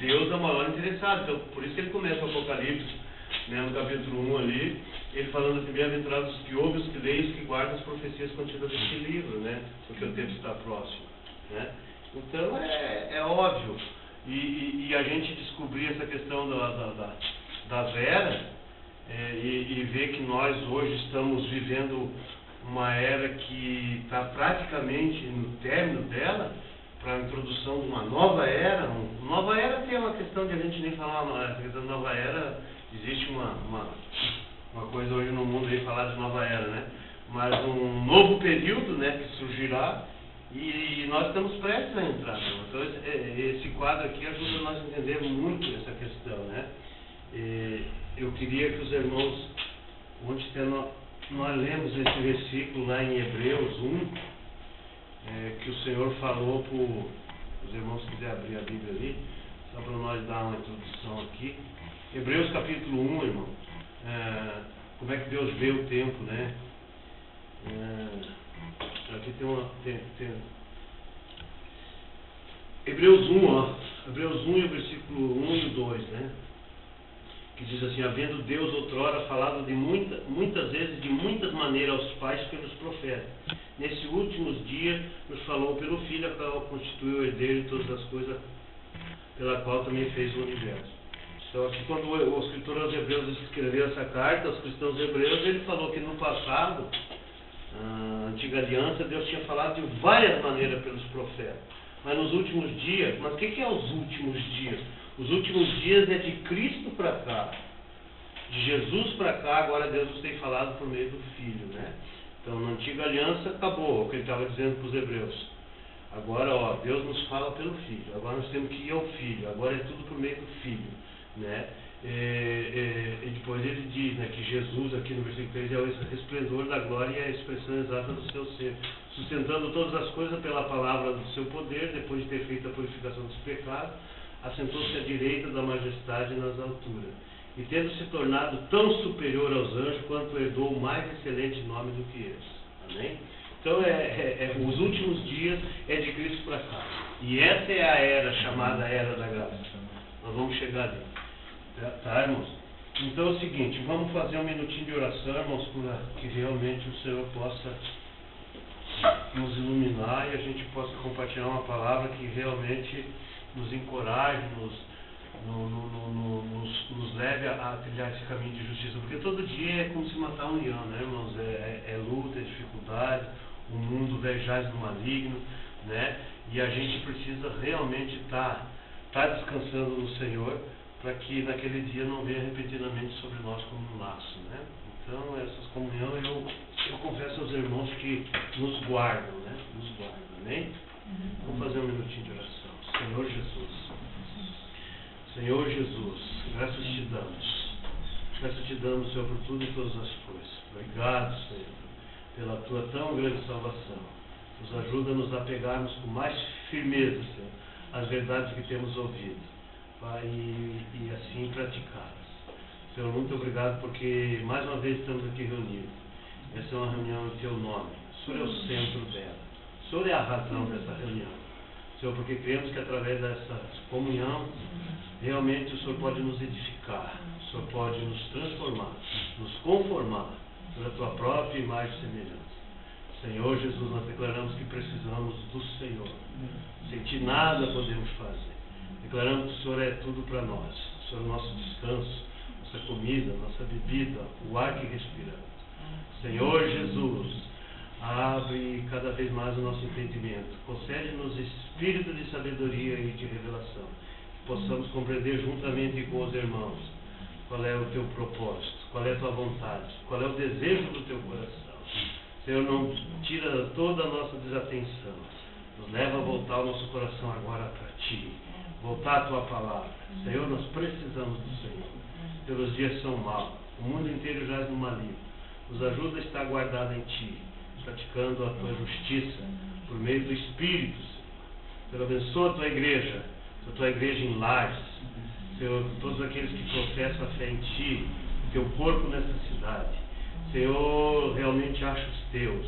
Deus é o maior interessado. Então, por isso que ele começa o Apocalipse, né, no capítulo 1 ali, ele falando assim: bem-aventurados os que ouvem, os que leem, os que guardam as profecias contidas neste livro, né? Porque o tempo está próximo, né? Então é óbvio. E a gente descobrir essa questão das eras, e ver que nós hoje estamos vivendo uma era que está praticamente no término dela, para a introdução de uma nova era. Nova era tem uma questão de a gente nem falar, essa questão de nova era, existe uma coisa hoje no mundo aí falar de nova era, né? Mas um novo período, né, que surgirá, e nós estamos prestes a entrar. Né? Então esse quadro aqui ajuda nós a entender muito essa questão, né? Eu queria que os irmãos, ontem nós lemos esse versículo lá em Hebreus 1, que o Senhor falou para os irmãos que quiserem abrir a Bíblia ali, só para nós dar uma introdução aqui. Hebreus capítulo 1, irmão, como é que Deus vê o tempo, né? Aqui tem Hebreus 1, ó. Hebreus 1 e o versículo 1 e o 2, né? Que diz assim: havendo Deus outrora falado muitas vezes, de muitas maneiras aos pais pelos profetas, nesses últimos dias nos falou pelo Filho, a qual constituiu o herdeiro de todas as coisas, pela qual também fez o universo. Então aqui, quando o escritor aos Hebreus escreveu essa carta aos cristãos hebreus, ele falou que no passado, a antiga aliança, Deus tinha falado de várias maneiras pelos profetas, mas nos últimos dias. Mas o que é os últimos dias? Os últimos dias é de Cristo para cá, de Jesus para cá. Agora Deus nos tem falado por meio do Filho, né? Então na antiga aliança acabou o que ele estava dizendo para os hebreus. Agora, ó, Deus nos fala pelo Filho. Agora nós temos que ir ao Filho. Agora é tudo por meio do Filho, né? E depois ele diz, né, que Jesus, aqui no versículo 3, é o resplendor da glória e a expressão exata do seu ser, sustentando todas as coisas pela palavra do seu poder. Depois de ter feito a purificação dos pecados, assentou-se à direita da majestade nas alturas, e tendo se tornado tão superior aos anjos, quanto herdou o mais excelente nome do que eles. Amém? Então os últimos dias é de Cristo para cá, e essa é a era chamada Era da Graça. Nós vamos chegar ali, tá, irmãos? Então é o seguinte, vamos fazer um minutinho de oração, irmãos, para que realmente o Senhor possa nos iluminar e a gente possa compartilhar uma palavra que realmente nos encoraje, nos leve a trilhar esse caminho de justiça. Porque todo dia é como se matar um leão, né, irmãos? É luta, é dificuldade, o mundo jaz no maligno, né? E a gente precisa realmente estar descansando no Senhor, para que naquele dia não venha repentinamente sobre nós como um laço, né? Então, essas comunhões eu confesso aos irmãos que nos guardam, né? Nos guardam, amém? Vamos fazer um minutinho de oração. Senhor Jesus, graças te damos, Senhor, por tudo e todas as coisas. Obrigado, Senhor, pela tua tão grande salvação. Nos ajuda-nos a pegarmos com mais firmeza, Senhor, as verdades que temos ouvido, Pai, e assim praticá-las. Senhor, muito obrigado, porque mais uma vez estamos aqui reunidos. Essa é uma reunião em teu nome. O Senhor é o centro dela. O Senhor é a razão dessa reunião. Senhor, porque cremos que através dessa comunhão, realmente o Senhor pode nos edificar, o Senhor pode nos transformar, nos conformar pela tua própria imagem e semelhança. Senhor Jesus, nós declaramos que precisamos do Senhor. Sem ti nada podemos fazer. Declaramos que o Senhor é tudo para nós. O Senhor é o nosso descanso, nossa comida, nossa bebida, o ar que respiramos. Senhor Jesus, abre cada vez mais o nosso entendimento. Concede-nos espírito de sabedoria e de revelação, que possamos compreender juntamente com os irmãos qual é o teu propósito, qual é a tua vontade, qual é o desejo do teu coração. Senhor, não tira toda a nossa desatenção, nos leva a voltar o nosso coração agora para ti, voltar à tua palavra. Senhor, nós precisamos do Senhor. Pelos dias são maus, o mundo inteiro jaz no maligno. Nos ajuda a estar guardado em ti, praticando a tua justiça por meio do Espírito, Senhor. Senhor, abençoa a tua igreja em Lages, Senhor, todos aqueles que professam a fé em ti, teu corpo nessa cidade. Senhor, realmente acha os teus,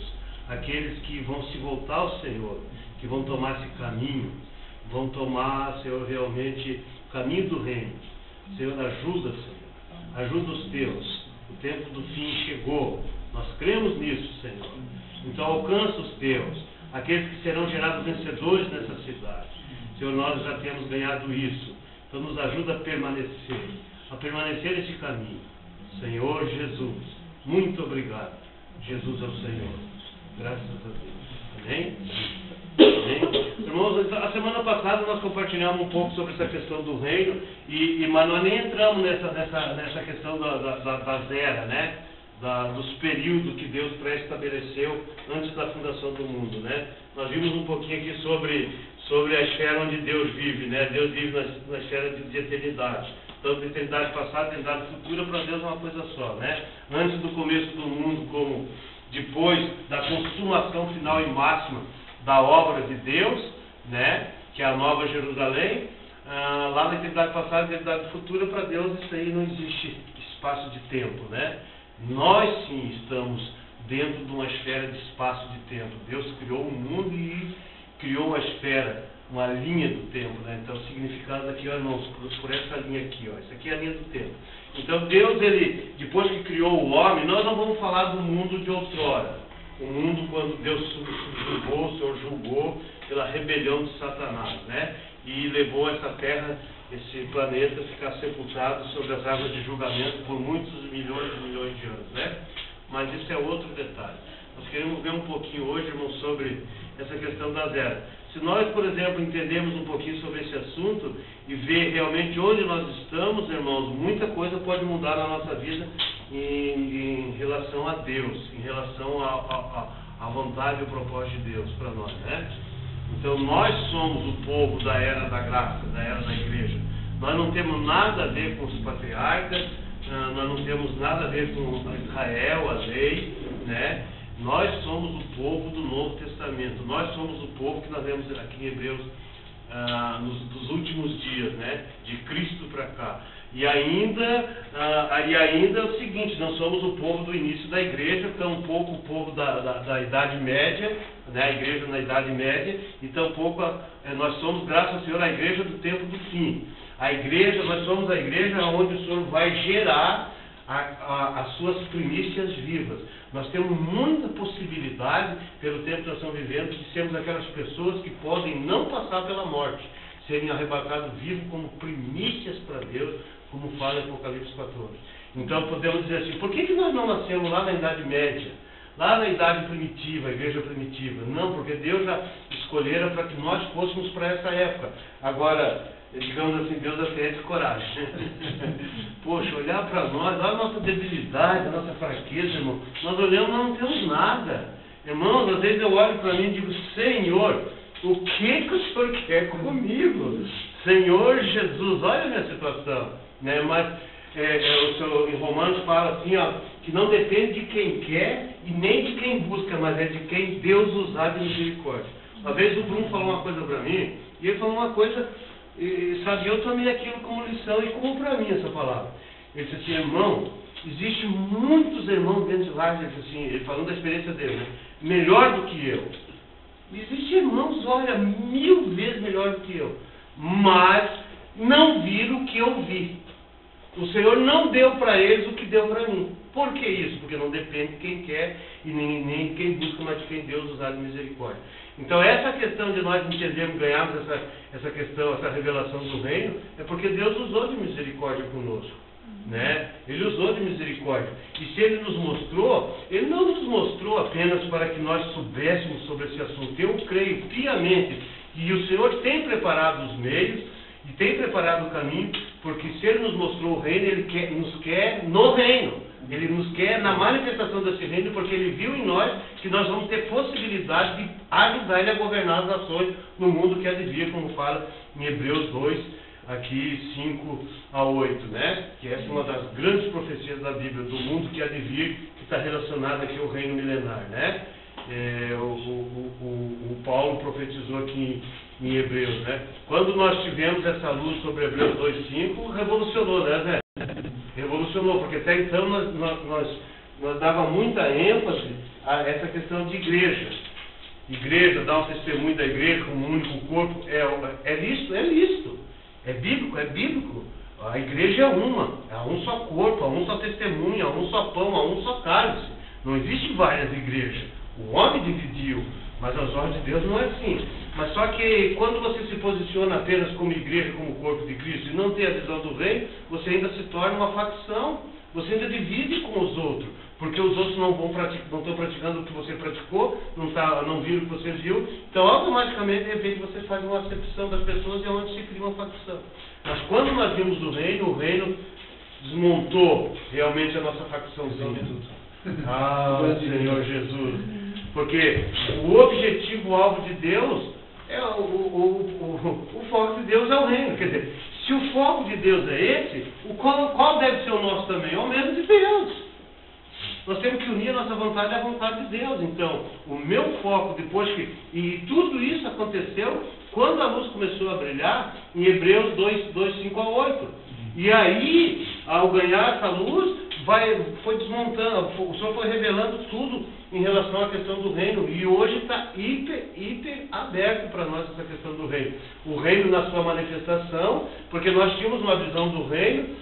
aqueles que vão se voltar ao Senhor, que vão tomar esse caminho, vão tomar, Senhor, realmente caminho do reino. Senhor, ajuda, Senhor. Ajuda os teus. O tempo do fim chegou. Nós cremos nisso, Senhor. Então alcança os teus, aqueles que serão gerados vencedores nessa cidade. Senhor, nós já temos ganhado isso. Então nos ajuda a permanecer nesse caminho. Senhor Jesus, muito obrigado. Jesus é o Senhor. Graças a Deus. Amém? Amém? Irmãos, a semana passada nós compartilhamos um pouco sobre essa questão do reino, mas nós nem entramos nessa questão das eras, né? Dos períodos que Deus pré-estabeleceu antes da fundação do mundo, né? Nós vimos um pouquinho aqui sobre a esfera onde Deus vive, né? Deus vive na esfera de eternidade. Tanto de eternidade passada, eternidade futura, para Deus é uma coisa só, né? Antes do começo do mundo, como depois da consumação final e máxima da obra de Deus, né? Que é a Nova Jerusalém, lá na eternidade passada, eternidade futura, para Deus isso aí não existe espaço de tempo, né? Nós sim estamos dentro de uma esfera de espaço de tempo. Deus criou o mundo e criou uma esfera, uma linha do tempo, né? Então o significado aqui, ó, irmãos, por essa linha aqui, ó, isso aqui é a linha do tempo. Então Deus, ele, depois que criou o homem, nós não vamos falar do mundo de outrora. O mundo quando Deus julgou, o Senhor julgou pela rebelião de Satanás, né? E levou essa terra, esse planeta, a ficar sepultado sobre as águas de julgamento por muitos milhões e milhões de anos, né? Mas isso é outro detalhe. Nós queremos ver um pouquinho hoje, irmãos, sobre essa questão das eras. Se nós, por exemplo, entendermos um pouquinho sobre esse assunto e ver realmente onde nós estamos, irmãos, muita coisa pode mudar na nossa vida em relação a Deus, em relação à vontade e ao propósito de Deus para nós, né? Então nós somos o povo da era da graça, da era da igreja. Nós não temos nada a ver com os patriarcas, nós não temos nada a ver com Israel, a lei, né? Nós somos o povo do Novo Testamento. Nós somos o povo que nós vemos aqui em Hebreus dos últimos dias, né? De Cristo para cá. E ainda é o seguinte, nós somos o povo do início da igreja, tampouco o povo da Idade Média, né? A igreja na Idade Média, e tampouco nós somos, graças ao Senhor, a igreja do tempo do fim. A igreja, nós somos a igreja onde o Senhor vai gerar as suas primícias vivas. Nós temos muita possibilidade, pelo tempo que nós estamos vivendo, de sermos aquelas pessoas que podem não passar pela morte, serem arrebatados vivos como primícias para Deus, como fala em Apocalipse 14. Então podemos dizer assim, por que nós não nascemos lá na Idade Média, lá na Idade Primitiva, a Igreja Primitiva? Não, porque Deus já escolhera para que nós fôssemos para essa época. Agora, digamos assim, Deus até é de coragem. Poxa, olhar para nós, olha a nossa debilidade, a nossa fraqueza, irmão. Nós olhamos, nós não temos nada. Irmãos, às vezes eu olho para mim e digo, Senhor, o que o Senhor quer comigo? Senhor Jesus, olha a minha situação. Né? Mas o Senhor, em Romanos fala assim, ó, que não depende de quem quer e nem de quem busca, mas é de quem Deus usar de misericórdia. Uma vez o Bruno falou uma coisa para mim, e ele falou uma coisa, sabe, eu tomei aquilo como lição e como para mim essa palavra. Ele disse assim, irmão, existem muitos irmãos dentro de lá, assim, ele falando da experiência dele, né? Melhor do que eu. Existem irmãos, olha, 1000 vezes melhor do que eu, mas não viram o que eu vi. O Senhor não deu para eles o que deu para mim. Por que isso? Porque não depende de quem quer e nem de quem busca, mas de quem Deus usar de misericórdia. Então essa questão de nós entendermos, ganharmos essa questão, essa revelação do reino, é porque Deus usou de misericórdia conosco. Né? Ele usou de misericórdia. E se Ele nos mostrou, Ele não nos mostrou apenas para que nós soubéssemos sobre esse assunto. Eu creio piamente que o Senhor tem preparado os meios e tem preparado o caminho, porque se Ele nos mostrou o reino, Ele nos quer no reino. Ele nos quer na manifestação desse reino, porque Ele viu em nós que nós vamos ter possibilidade de ajudar Ele a governar as nações no mundo que há de vir, como fala em Hebreus 2, aqui 5 a 8, né? Que essa é uma das grandes profecias da Bíblia, do mundo que há de vir, que está relacionado aqui ao reino milenar, né? O Paulo profetizou aqui em Hebreus, né? Quando nós tivemos essa luz sobre Hebreus 2:5, revolucionou, né, Zé? Revolucionou, porque até então nós dava muita ênfase a essa questão de igreja. Igreja, dar um testemunho da igreja como um único corpo, é lícito, é lícito. É bíblico, é bíblico. A igreja é uma, há um só corpo, há um só testemunho, há um só pão, há um só cálice. Não existe várias igrejas. O homem dividiu, mas aos olhos de Deus não é assim. Mas só que quando você se posiciona apenas como igreja, como corpo de Cristo, e não tem a visão do reino, você ainda se torna uma facção. Você ainda divide com os outros, porque os outros não estão praticando o que você praticou, não viram o que você viu. Então, automaticamente, de repente, você faz uma acepção das pessoas e é onde se cria uma facção. Mas quando nós vimos o reino desmontou realmente a nossa facçãozinha. Ah, Senhor Jesus. Porque o objetivo, o alvo de Deus, o foco de Deus é o reino. Quer dizer, se o foco de Deus é esse, qual deve ser o nosso também? É o mesmo de Deus. Nós temos que unir a nossa vontade à vontade de Deus. Então, o meu foco, e tudo isso aconteceu quando a luz começou a brilhar, em Hebreus 2, 5 a 8. E aí, ao ganhar essa luz, foi desmontando, o Senhor foi revelando tudo em relação à questão do reino, e hoje está hiper aberto para nós essa questão do reino. O reino na sua manifestação, porque nós tínhamos uma visão do reino,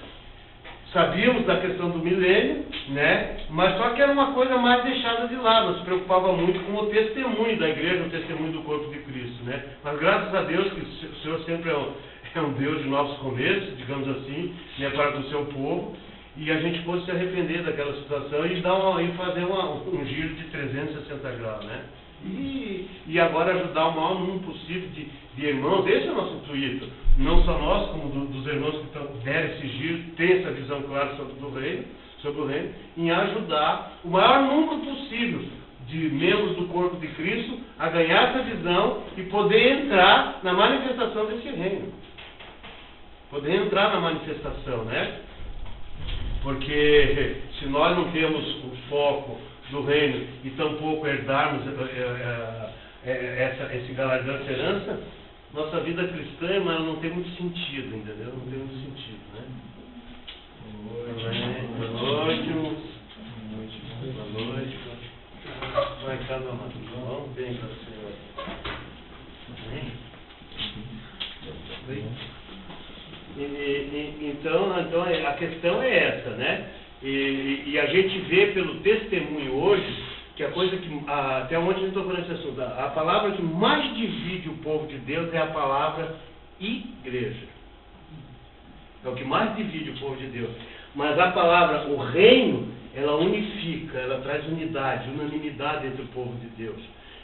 sabíamos da questão do milênio, né? Mas só que era uma coisa mais deixada de lado, não se preocupava muito com o testemunho da igreja, o testemunho do corpo de Cristo, né? Mas graças a Deus que o Senhor sempre é um Deus de novos começos, digamos assim, né, para o seu povo. E a gente pôde se arrepender daquela situação e fazer um giro de 360 graus, né? E agora ajudar o maior número possível de irmãos. Esse é o nosso intuito. Não só nós, como dos irmãos que deram esse giro, ter essa visão clara sobre o reino, em ajudar o maior número possível de membros do corpo de Cristo a ganhar essa visão e poder entrar na manifestação desse reino. Poder entrar na manifestação, né? Porque se nós não temos o foco do reino e tampouco herdarmos esse galardão, essa herança, nossa vida cristã, mas não tem muito sentido, entendeu? Não tem muito sentido, né? Boa noite. Vai cada uma. Vamos bem para o Senhor. Então a questão é essa, né? E a gente vê pelo testemunho hoje que a coisa que, até onde a gente tocou nesse assunto, a palavra que mais divide o povo de Deus é a palavra igreja. É o que mais divide o povo de Deus. Mas a palavra, o reino, ela unifica, ela traz unanimidade entre o povo de Deus.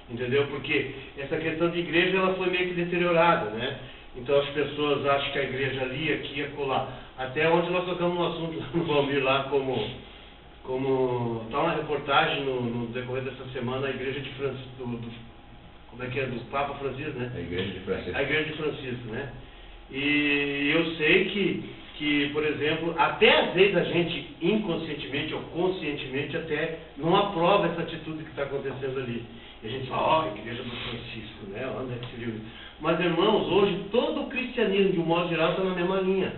Entendeu? Porque essa questão de igreja, ela foi meio que deteriorada, né? Então as pessoas acham que a igreja ali, aqui, acolá. Até onde nós tocamos um assunto lá no Valmir, lá como está uma reportagem no decorrer dessa semana, a igreja de Francisco, como é que é, do Papa Francisco, né? A igreja de Francisco, né? E eu sei que, por exemplo, até às vezes a gente inconscientemente ou conscientemente até não aprova essa atitude que está acontecendo ali. E a gente fala, a igreja do Francisco, né? Onde é que se viu? Mas, irmãos, hoje todo o cristianismo, de um modo geral, está na mesma linha.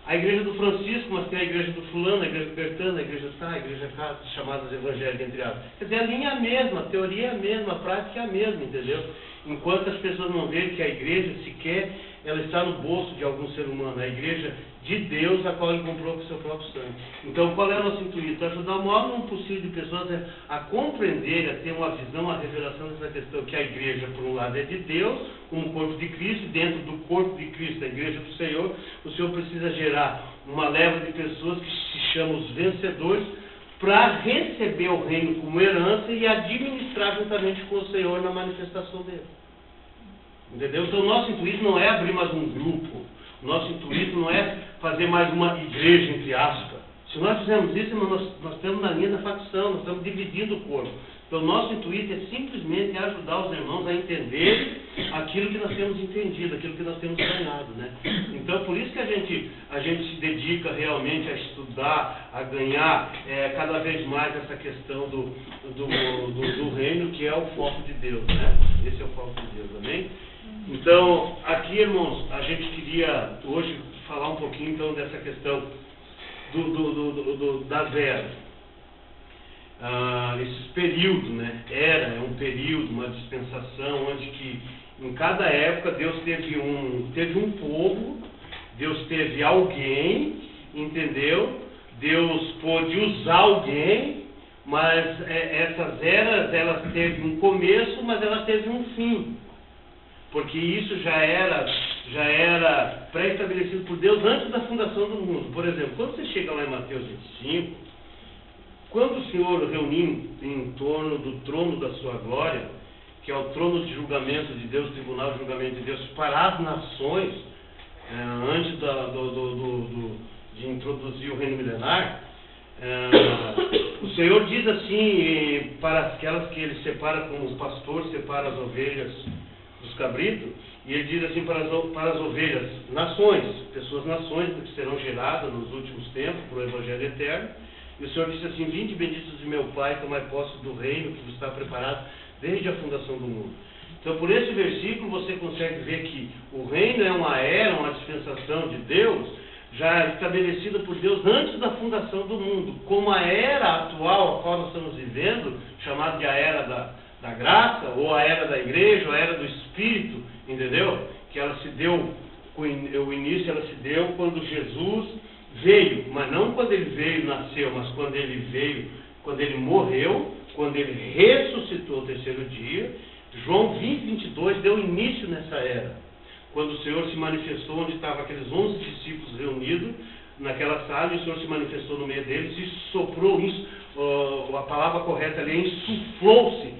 A igreja do Francisco, mas tem a igreja do fulano, a igreja do Bertano, a igreja a igreja cá, chamadas evangélicas, entre aspas. Quer dizer, a linha é a mesma, a teoria é a mesma, a prática é a mesma, entendeu? Enquanto as pessoas não veem que a igreja sequer, ela está no bolso de algum ser humano, a igreja de Deus, a qual ele comprou com o seu próprio sangue. Então, qual é o nosso intuito? Ajudar o maior número possível de pessoas a compreender, a ter uma visão, a revelação dessa questão, que a igreja, por um lado, é de Deus, como corpo de Cristo, e dentro do corpo de Cristo, a igreja do Senhor, o Senhor precisa gerar uma leva de pessoas que se chamam os vencedores, para receber o reino como herança e administrar juntamente com o Senhor na manifestação dele. Entendeu? Então, o nosso intuito não é abrir mais um grupo. O nosso intuito não é fazer mais uma igreja, entre aspas. Se nós fizermos isso, nós estamos na linha da facção, nós estamos dividindo o corpo. Então, o nosso intuito é simplesmente ajudar os irmãos a entenderem aquilo que nós temos entendido, aquilo que nós temos ganhado, né? Então, por isso que a gente se dedica realmente a estudar, a ganhar cada vez mais essa questão do reino, que é o foco de Deus, né? Esse é o foco de Deus, amém? Então, aqui, irmãos, a gente queria hoje falar um pouquinho, então, dessa questão das eras. Esses períodos, né? É um período, uma dispensação, onde que, em cada época, Deus teve um povo Deus teve alguém, entendeu? Deus pôde usar alguém, mas essas eras, elas teve um começo, mas elas teve um fim. Porque isso já era pré-estabelecido por Deus antes da fundação do mundo. Por exemplo, quando você chega lá em Mateus 25, quando o Senhor reuniu em torno do trono da sua glória, que é o trono de julgamento de Deus, o tribunal de julgamento de Deus, para as nações, antes de introduzir o reino milenar, o Senhor diz assim, para aquelas que ele separa, como o pastor separa as ovelhas dos cabritos, e ele diz assim para as ovelhas, nações, nações que serão geradas nos últimos tempos, por o Evangelho eterno, e o Senhor disse assim, vinde benditos de meu Pai, tomai posse do reino que vos está preparado desde a fundação do mundo. Então, por esse versículo, você consegue ver que o reino é uma era, uma dispensação de Deus, já estabelecida por Deus antes da fundação do mundo, como a era atual a qual nós estamos vivendo, chamada de a era da graça, ou a era da igreja, ou a era do Espírito, entendeu? Que ela se deu, o início ela se deu quando Jesus veio, mas não quando ele veio, nasceu, mas quando ele veio, quando ele morreu, quando ele ressuscitou ao terceiro dia. João 20, 22 deu início nessa era, quando o Senhor se manifestou, onde estavam aqueles 11 discípulos reunidos naquela sala, e o Senhor se manifestou no meio deles e soprou isso, a palavra correta ali é insuflou-se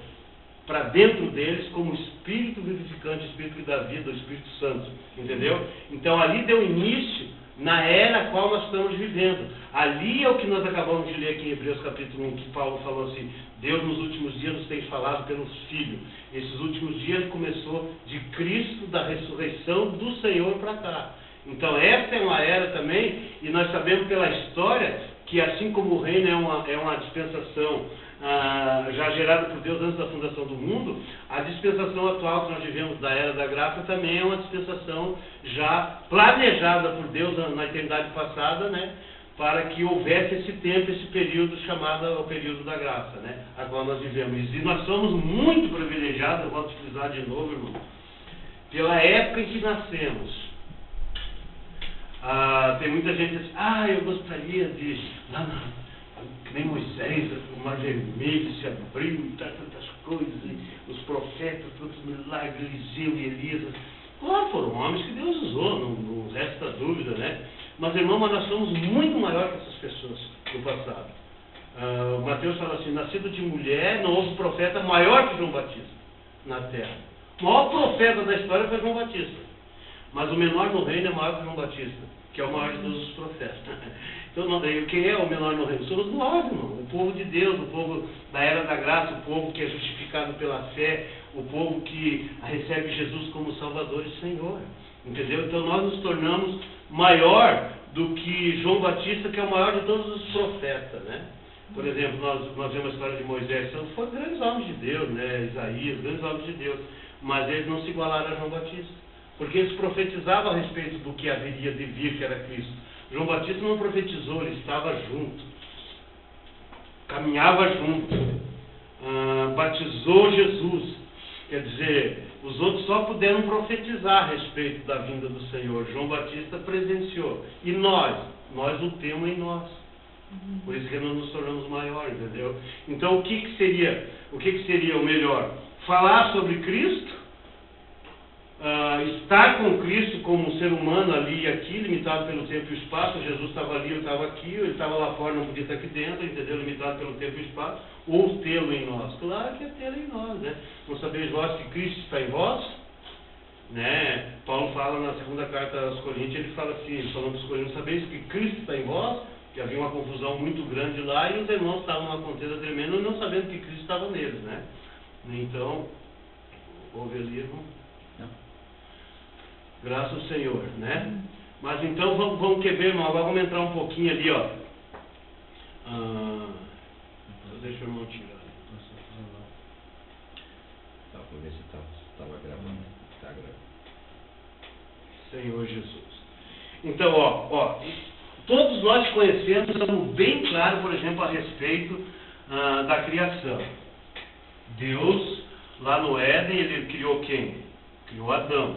para dentro deles como Espírito vivificante, Espírito que dá vida, o Espírito Santo, entendeu? Então ali deu início na era a qual nós estamos vivendo. Ali é o que nós acabamos de ler aqui em Hebreus capítulo 1, que Paulo falou assim, Deus nos últimos dias nos tem falado pelos filhos. Esses últimos dias começou de Cristo, da ressurreição do Senhor para cá. Então essa é uma era também, e nós sabemos pela história que assim como o reino é uma dispensação já gerada por Deus antes da fundação do mundo, a dispensação atual que nós vivemos da era da graça também é uma dispensação já planejada por Deus na eternidade passada, né? Para que houvesse esse tempo, esse período chamado o período da graça, né? A qual nós vivemos. E nós somos muito privilegiados, eu vou utilizar de novo, irmão, pela época em que nascemos. Tem muita gente que diz, eu gostaria de, que nem Moisés, o mar vermelho se abriu, e tantas coisas, e os profetas, tantos milagres, Eliseu e Elias. Claro, foram homens que Deus usou, não resta dúvida, né? Mas, irmão, nós somos muito maior que essas pessoas no passado. Mateus fala assim, nascido de mulher, não houve profeta maior que João Batista na terra. O maior profeta da história foi João Batista. Mas o menor no reino é maior que João Batista, que é o maior de todos os profetas. Então, quem é o menor no reino? Somos nós, irmão. O povo de Deus, o povo da era da graça, o povo que é justificado pela fé, o povo que recebe Jesus como Salvador e Senhor. Entendeu? Então nós nos tornamos maior do que João Batista, que é o maior de todos os profetas, né? Por exemplo, nós vemos a história de Moisés, foram grandes homens de Deus, né? Isaías, grandes homens de Deus, mas eles não se igualaram a João Batista, porque eles profetizavam a respeito do que haveria de vir, que era Cristo. João Batista não profetizou, ele estava junto, caminhava junto, batizou Jesus. Quer dizer, os outros só puderam profetizar a respeito da vinda do Senhor. João Batista presenciou. E nós o temos em nós. Por isso que nós nos tornamos maiores, entendeu? Então o que seria o melhor? Falar sobre Cristo, estar com Cristo como um ser humano ali e aqui, limitado pelo tempo e o espaço. Jesus estava ali, eu estava aqui, ele estava lá fora, não podia estar aqui dentro, entendeu? Limitado pelo tempo e o espaço. Ou tê-lo em nós. Claro que é tê-lo em nós, né? Não sabeis vós que Cristo está em vós? Né? Paulo fala na segunda carta aos Coríntios, ele fala assim, falando dos Coríntios, sabeis que Cristo está em vós? Que havia uma confusão muito grande lá e os irmãos estavam numa contenda tremenda, não sabendo que Cristo estava neles, né? Então, houve ali, irmão? Não. Graças ao Senhor, né? Mas então vamos quebrar, irmão, agora vamos entrar um pouquinho ali, ó. Deixa o irmão tirar. Tá, vou ver se estava gravando. Está gravando. Senhor Jesus. Então, ó, todos nós conhecemos, estamos bem claros, por exemplo, a respeito da criação. Deus, lá no Éden, ele criou quem? Criou Adão.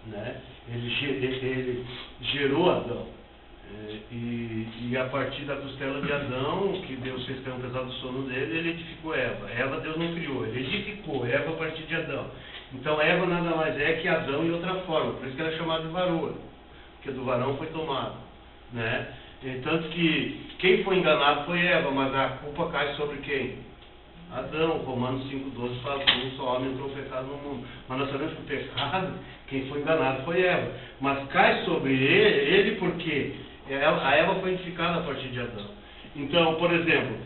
Né? Ele gerou Adão. E a partir da costela de Adão, que Deus fez cair um pesado do sono dele, ele edificou Eva. Eva Deus não criou, ele edificou Eva a partir de Adão. Então Eva nada mais é que Adão em outra forma, por isso que ela é chamada de varoa, porque do varão foi tomado, né? Tanto que quem foi enganado foi Eva, mas a culpa cai sobre quem? Adão. Romanos 5,12 fala que um só homem entrou o pecado no mundo. Mas nós sabemos que o pecado, quem foi enganado foi Eva. Mas cai sobre ele porque a Eva foi edificada a partir de Adão. Então, por exemplo,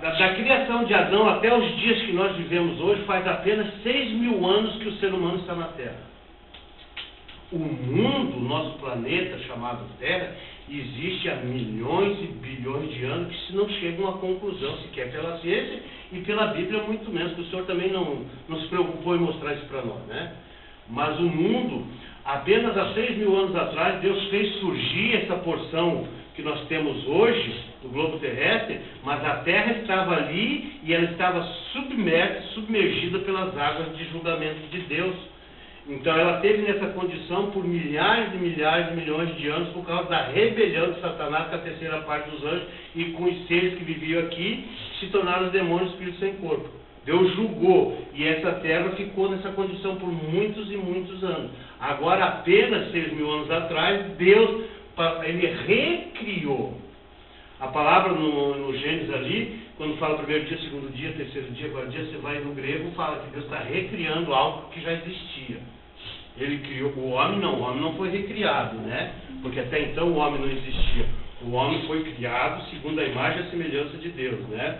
da criação de Adão até os dias que nós vivemos hoje, faz apenas 6.000 anos que o ser humano está na Terra. O mundo, nosso planeta chamado Terra, existe há milhões e bilhões de anos que se não chegam a conclusão, sequer pela ciência e pela Bíblia, muito menos, que o Senhor também não se preocupou em mostrar isso para nós, né? Mas o mundo, apenas há 6.000 anos atrás, Deus fez surgir essa porção que nós temos hoje, do globo terrestre, mas a Terra estava ali e ela estava submergida pelas águas de julgamento de Deus. Então ela esteve nessa condição por milhares e milhares de milhões de anos por causa da rebelião de Satanás com a terceira parte dos anjos e com os seres que viviam aqui, se tornaram os demônios espíritos sem corpo. Deus julgou e essa terra ficou nessa condição por muitos e muitos anos. Agora, apenas 6.000 anos atrás, Deus, ele recriou. A palavra no Gênesis ali, quando fala primeiro dia, segundo dia, terceiro dia, quarto dia, você vai no grego, fala que Deus está recriando algo que já existia. Ele criou o homem não foi recriado, né? Porque até então o homem não existia. O homem foi criado segundo a imagem e a semelhança de Deus, né?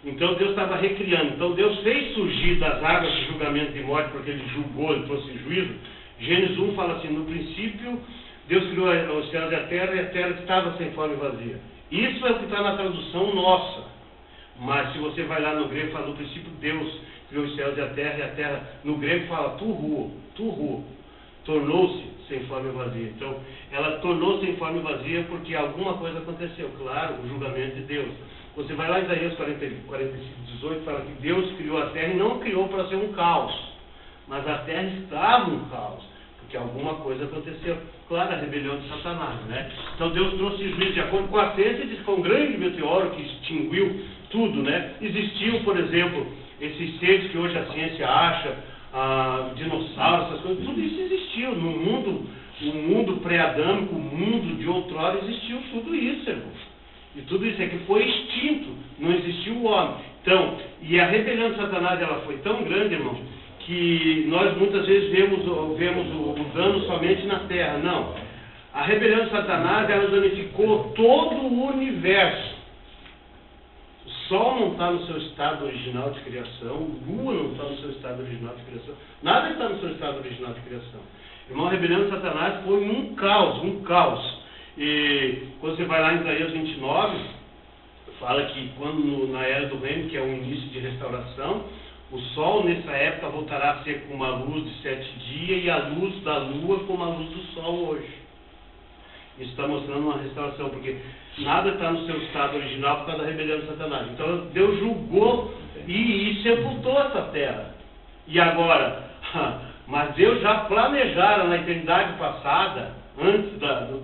Então Deus estava recriando. Então Deus fez surgir das águas de julgamento de morte, porque ele julgou, ele trouxe juízo. Gênesis 1 fala assim, no princípio Deus criou os céus e a terra estava sem forma e vazia. Isso é o que está na tradução nossa. Mas se você vai lá no grego, fala no princípio Deus criou os céus e a terra no grego fala turru, tornou-se sem forma e vazia. Então, ela tornou-se sem forma e vazia porque alguma coisa aconteceu, claro, o julgamento de Deus. Você vai lá em Isaías 45:18, fala que Deus criou a terra e não criou para ser um caos, mas a terra estava um caos, porque alguma coisa aconteceu. Claro, a rebelião de Satanás, né? Então Deus trouxe juízo de acordo com a ciência, diz que foi um grande meteoro que extinguiu tudo, né? Existiam, por exemplo, esses seres que hoje a ciência acha, dinossauros, essas coisas, tudo isso existiu. No mundo pré-adâmico, o mundo de outrora, existiu tudo isso, irmão. E tudo isso aqui foi extinto, não existiu o homem. Então, e a rebelião de Satanás, ela foi tão grande, irmão, que nós muitas vezes vemos o dano somente na Terra. Não. A rebelião de Satanás, ela danificou todo o universo. O Sol não está no seu estado original de criação, a Lua não está no seu estado original de criação, nada está no seu estado original de criação. Irmão, a rebelião de Satanás foi um caos. E quando você vai lá em Isaías 29, fala que quando na era do reino, que é o início de restauração, o sol nessa época voltará a ser com uma luz de 7 dias e a luz da lua como a luz do sol hoje. Isso está mostrando uma restauração, porque nada está no seu estado original por causa da rebelião de Satanás. Então Deus julgou e sepultou essa terra. E agora, mas Deus já planejara na eternidade passada, antes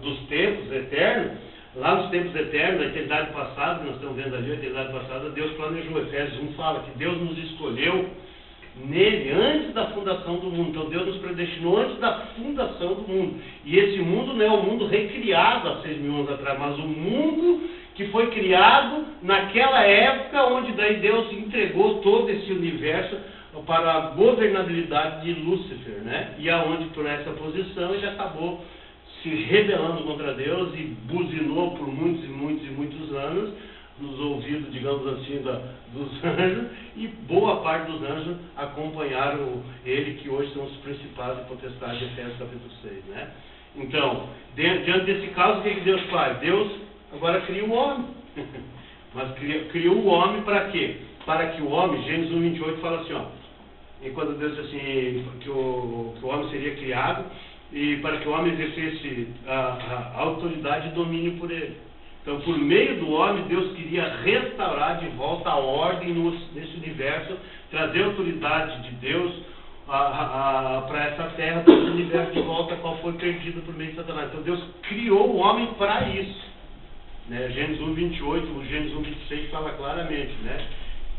dos tempos eternos, lá nos tempos eternos, da eternidade passada, nós estamos vendo ali a eternidade passada, Deus planejou. Efésios 1 fala que Deus nos escolheu nele antes da fundação do mundo. Então Deus nos predestinou antes da fundação do mundo. E esse mundo não é o mundo recriado há 6.000 anos atrás, mas o mundo que foi criado naquela época, onde daí Deus entregou todo esse universo para a governabilidade de Lúcifer, né? E aonde por essa posição ele acabou se rebelando contra Deus e buzinou por muitos anos nos ouvidos, digamos assim, dos anjos, e boa parte dos anjos acompanharam ele, que hoje são os principais e potestades de Efésios capítulo 6, né? Então, diante desse caso, o que Deus faz? Deus agora cria o homem. Mas criou o homem para quê? Para que o homem, Gênesis 1:28 fala assim, ó, e quando Deus disse assim, que o homem seria criado, e para que o homem exercesse a autoridade e domínio por ele. Então, por meio do homem, Deus queria restaurar de volta a ordem nesse universo, trazer a autoridade de Deus, para essa terra, para esse universo de volta, qual foi perdido por meio de Satanás. Então Deus criou o homem para isso. Né? Gênesis 1:28, o Gênesis 1:26 fala claramente, né?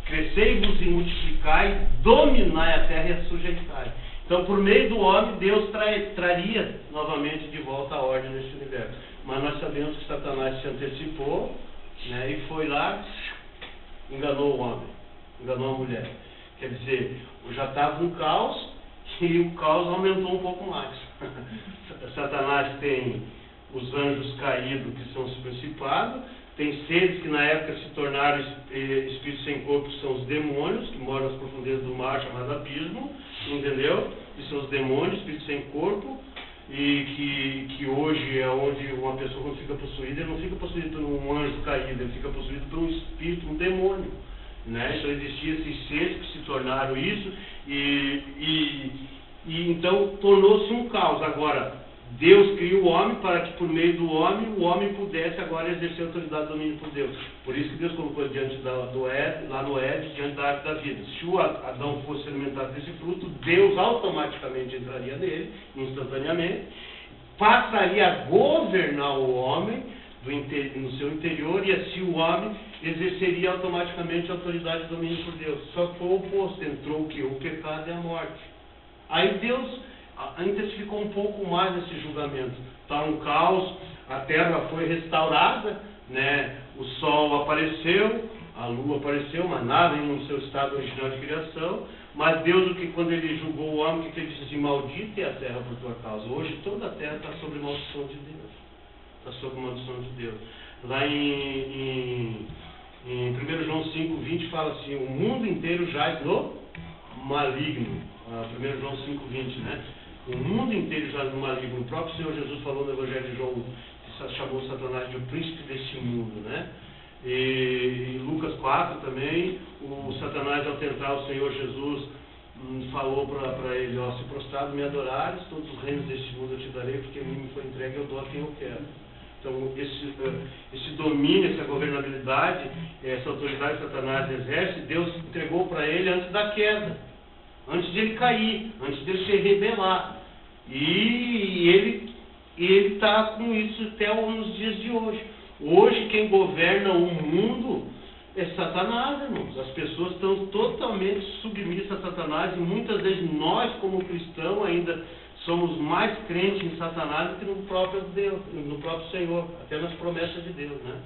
Crescei-vos e multiplicai, dominai a terra e a sujeitai. Então, por meio do homem, Deus traria novamente de volta a ordem nesse universo. Mas nós sabemos que Satanás se antecipou, né, e foi lá, enganou o homem, enganou a mulher. Quer dizer, já estava um caos e o caos aumentou um pouco mais. Satanás tem os anjos caídos, que são os principados, tem seres que na época se tornaram espíritos sem corpo, que são os demônios, que moram nas profundezas do mar, chamado abismo, entendeu? Que são os demônios, espíritos sem corpo, e que hoje é onde uma pessoa, quando fica possuída, ele não fica possuído por um anjo caído, ele fica possuído por um espírito, um demônio. Né? Então existiam esses seres que se tornaram isso, e então tornou-se um caos. Agora, Deus criou o homem para que por meio do homem, o homem pudesse agora exercer a autoridade e domínio por Deus. Por isso que Deus colocou diante do Éden, lá no Éden, diante da árvore da vida. Se o Adão fosse alimentado desse fruto, Deus automaticamente entraria nele, instantaneamente, passaria a governar o homem no seu interior, e assim o homem exerceria automaticamente a autoridade e domínio por Deus. Só que foi o oposto, entrou o que? O pecado e a morte. Aí Deus intensificou um pouco mais esse julgamento. Está um caos, a terra foi restaurada, né? O sol apareceu, a lua apareceu, mas nada no seu estado original de criação. Mas Deus, quando ele julgou o homem, que ele disse assim: maldita é a terra por tua causa. Hoje toda a terra está sob maldição de Deus. Está sob maldição de Deus. Lá em 1 João 5:20 fala assim: o mundo inteiro jaz no maligno. 1 João 5:20, né? O mundo inteiro jaz no maligno. O próprio Senhor Jesus falou no Evangelho de João, que chamou Satanás de o príncipe deste mundo, né? E Lucas 4 também, o Satanás, ao tentar o Senhor Jesus, falou para ele: ó, se prostrado me adorares, todos os reinos deste mundo eu te darei, porque a mim me foi entregue, eu dou a quem eu quero. Então, esse domínio, essa governabilidade, essa autoridade que Satanás exerce, Deus entregou para ele antes da queda, antes de ele cair, antes de ele se rebelar. E ele está com isso até nos dias de hoje. Hoje, quem governa o mundo é Satanás, irmãos. As pessoas estão totalmente submissas a Satanás, e muitas vezes nós, como cristãos, ainda somos mais crentes em Satanás do que no próprio Deus, no próprio Senhor, até nas promessas de Deus, né?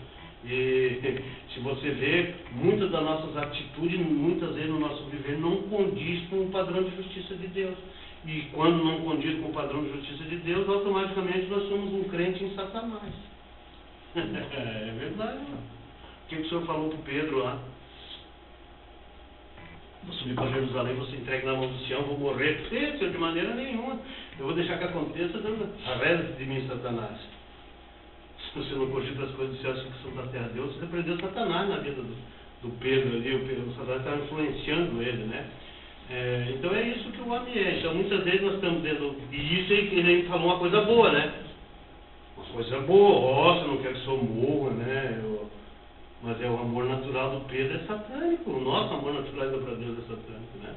E se você vê, muitas das nossas atitudes, muitas vezes no nosso viver, não condiz com o padrão de justiça de Deus. E quando não condiz com o padrão de justiça de Deus, automaticamente nós somos um crente em Satanás. É verdade, mano. O que o Senhor falou para o Pedro lá? Vou subir para Jerusalém, vou ser entregue na mão do Sião, vou morrer. Senhor, de maneira nenhuma. Eu vou deixar que aconteça, arreda de mim, Satanás. Se você não cogita as coisas do céu, que são da terra de Deus, você repreendeu Satanás na vida do Pedro ali. O Satanás estava influenciando ele, né? Então é isso que o homem é. Então muitas vezes nós estamos dentro. E isso ele falou uma coisa boa, né? Uma coisa boa. Você não quer que eu morra, né? Mas o amor natural do Pedro é satânico. O nosso amor natural para Deus é satânico, né?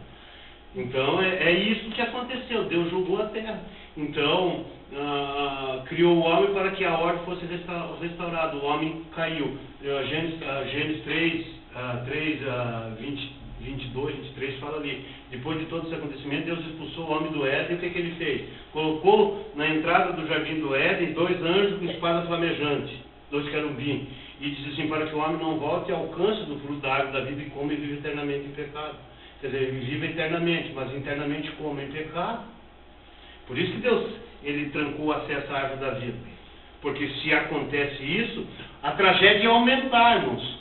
Então é isso que aconteceu. Deus julgou a terra. Então criou o homem para que a ordem fosse restaurada. O homem caiu. Gênesis 3, 22, 23 fala ali: depois de todo esse acontecimento, Deus expulsou o homem do Éden. E o que ele fez? Colocou na entrada do jardim do Éden 2 anjos com espada flamejante, 2 querubins, e disse assim: para que o homem não volte e alcance do fruto da árvore da vida e coma e vive eternamente em pecado. Quer dizer, ele vive eternamente, mas internamente como? Em pecado. Por isso que Deus, ele trancou o acesso à árvore da vida. Porque se acontece isso, a tragédia ia aumentar, irmãos,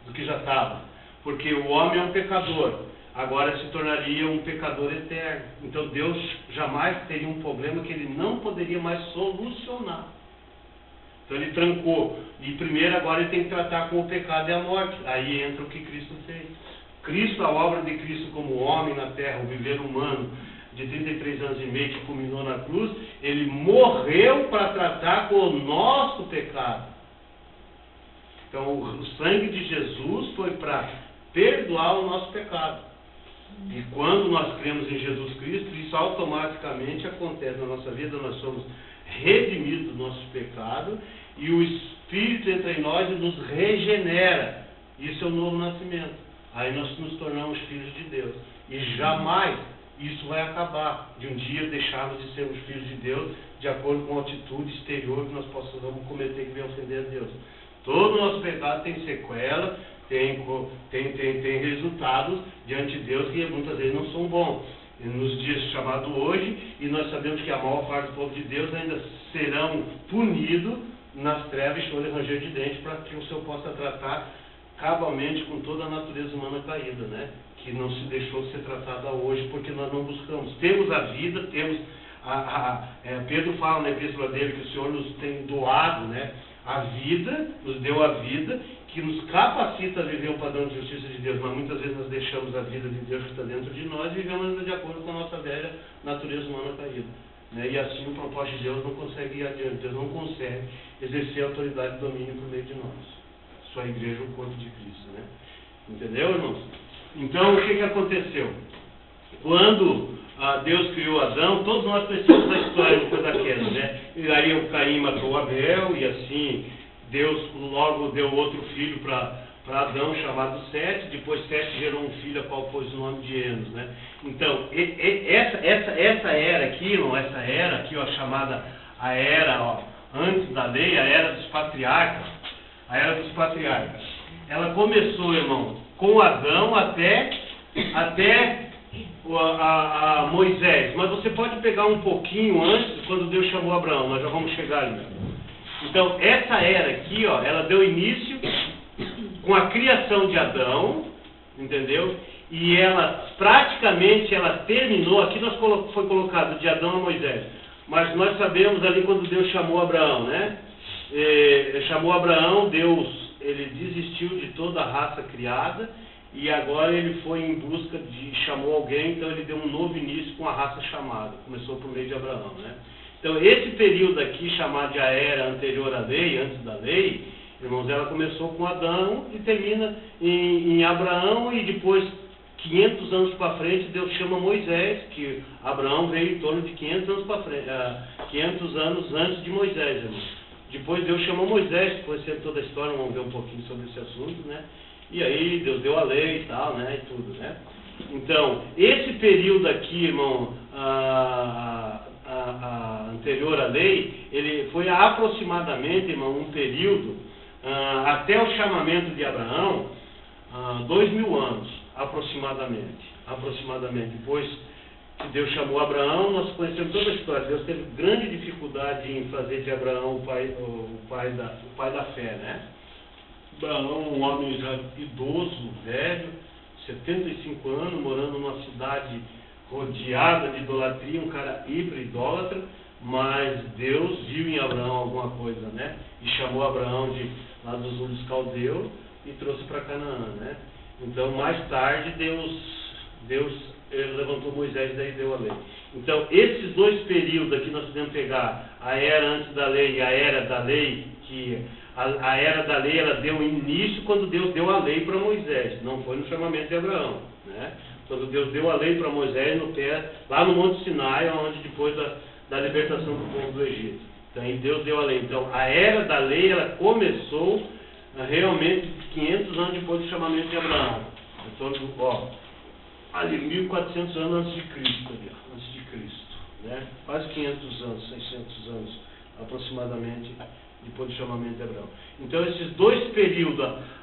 do que já estava. Porque o homem é um pecador, agora se tornaria um pecador eterno. Então Deus jamais teria um problema que ele não poderia mais solucionar. Então ele trancou. E primeiro agora ele tem que tratar com o pecado e a morte. Aí entra o que Cristo fez. Cristo, a obra de Cristo como homem na terra, o viver humano de 33 anos e meio que culminou na cruz, ele morreu para tratar com o nosso pecado. Então o sangue de Jesus foi para perdoar o nosso pecado. E quando nós cremos em Jesus Cristo, isso automaticamente acontece na nossa vida, nós somos redimidos do nosso pecado e o Espírito entra em nós e nos regenera. Isso é o novo nascimento. Aí nós nos tornamos filhos de Deus. E jamais isso vai acabar de um dia deixarmos de sermos filhos de Deus de acordo com a atitude exterior que nós possamos cometer que venha ofender a Deus. Todo o nosso pecado tem sequela, tem resultados diante de Deus que muitas vezes não são bons. E nos dias chamados hoje, e nós sabemos que a maior parte do povo de Deus ainda serão punidos nas trevas, choro e ranger de dentes, para que o Senhor possa tratar cabalmente com toda a natureza humana caída, né? Que não se deixou ser tratada hoje porque nós não buscamos. Temos a vida, temos Pedro fala na epístola dele que o Senhor nos tem doado, né? A vida, nos deu a vida, que nos capacita a viver o padrão de justiça de Deus, mas muitas vezes nós deixamos a vida de Deus que está dentro de nós e vivemos de acordo com a nossa velha natureza humana caída. Né? E assim o propósito de Deus não consegue ir adiante, Deus não consegue exercer a autoridade e domínio por meio de nós. Sua igreja é o corpo de Cristo, né? Entendeu, irmãos? Então, o que aconteceu? Quando Deus criou Adão, todos nós conhecemos a história depois da queda, né? E aí o Caim matou Abel, e assim Deus logo deu outro filho para Adão, chamado Sete. Depois Sete gerou um filho, a qual pôs o nome de Enos, né? Então, essa era aqui, irmão, ó, chamada a era, ó, antes da lei, a era dos patriarcas. A era dos patriarcas. Ela começou, irmão, com Adão até Moisés. Mas você pode pegar um pouquinho antes, quando Deus chamou Abraão. Nós já vamos chegar ali. Então, essa era aqui, ó, ela deu início com a criação de Adão, entendeu? E ela, praticamente, ela terminou, aqui foi colocado de Adão a Moisés. Mas nós sabemos ali quando Deus chamou Abraão, né? Chamou Abraão, Deus, ele desistiu de toda a raça criada e agora ele foi em busca chamou alguém, então ele deu um novo início com a raça chamada, começou por meio de Abraão, né? Então esse período aqui, chamado de a era anterior à lei, antes da lei, irmãos, ela começou com Adão e termina em Abraão, e depois 500 anos para frente Deus chama Moisés, que Abraão veio em torno de 500 anos para frente, 500 anos antes de Moisés, irmãos. Depois Deus chamou Moisés, depois de toda a história, vamos ver um pouquinho sobre esse assunto, né? E aí Deus deu a lei e tal, né? E tudo, né? Então, esse período aqui, irmão, anterior à lei, ele foi aproximadamente, irmão, um período, até o chamamento de Abraão, 2000 anos, aproximadamente. Depois que Deus chamou Abraão, nós conhecemos toda a história. Deus teve grande dificuldade em fazer de Abraão o pai da fé, né? Abraão, um homem já idoso, velho, 75 anos, morando numa cidade rodeada de idolatria, um cara idólatra, mas Deus viu em Abraão alguma coisa, né? E chamou Abraão lá dos Ur dos Caldeus e trouxe para Canaã, né? Então, mais tarde, Deus ele levantou Moisés e daí deu a lei. Então, esses dois períodos aqui nós podemos pegar a era antes da lei e a era da lei, que a era da lei ela deu início quando Deus deu a lei para Moisés, não foi no chamamento de Abraão, né? Quando Deus deu a lei para Moisés lá no Monte Sinai, onde depois da libertação do povo do Egito. Então, aí Deus deu a lei. Então, a era da lei ela começou realmente 500 anos depois do chamamento de Abraão. Então, ali 1400 anos antes de Cristo, né? Quase 500 anos, 600 anos aproximadamente depois do chamamento de Abraão. Então esses dois períodos,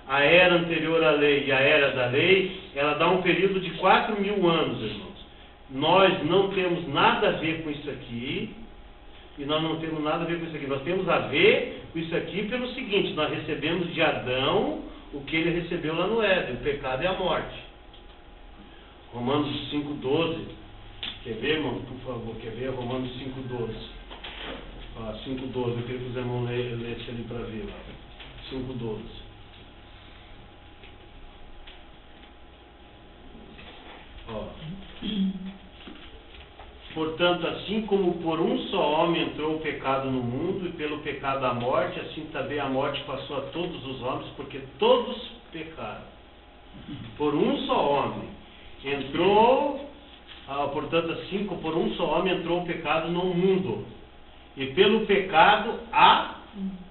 a era anterior à lei e a era da lei, ela dá um período de 4.000 anos, irmãos. Nós não temos nada a ver com isso aqui, e nós não temos nada a ver com isso aqui. Nós temos a ver com isso aqui pelo seguinte: nós recebemos de Adão o que ele recebeu lá no Éden, o pecado e a morte. Romanos 5,12. Quer ver, irmão? Por favor, quer ver? Romanos 5,12. 5,12. Eu queria que os irmãos lessem ali para ver. 5,12. Portanto, assim como por um só homem entrou o pecado no mundo, e pelo pecado a morte, assim também a morte passou a todos os homens, porque todos pecaram. Por um só homem. Entrou, portanto, assim, por um só homem entrou o pecado no mundo. E pelo pecado, a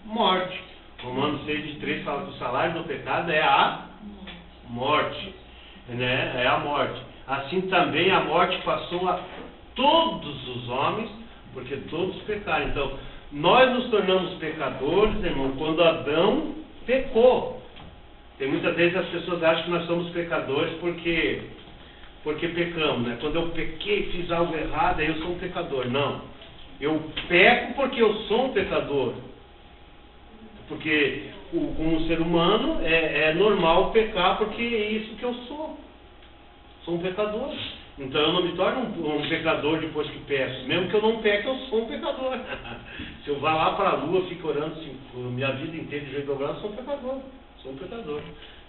morte. Romanos 6:3 fala que o salário do pecado é a morte. Né? É a morte. Assim também a morte passou a todos os homens, porque todos pecaram. Então, nós nos tornamos pecadores, irmão, quando Adão pecou. Tem muitas vezes as pessoas acham que nós somos pecadores porque pecamos, né? Quando eu pequei, fiz algo errado, aí eu sou um pecador. Não. Eu peco porque eu sou um pecador. Porque como ser humano é normal pecar, porque é isso que eu sou. Sou um pecador. Então eu não me torno um pecador depois que peço. Mesmo que eu não peque, eu sou um pecador. Se eu vá lá para a lua, fico orando assim, minha vida inteira de jeito dobrado, sou um pecador. Sou um pecador,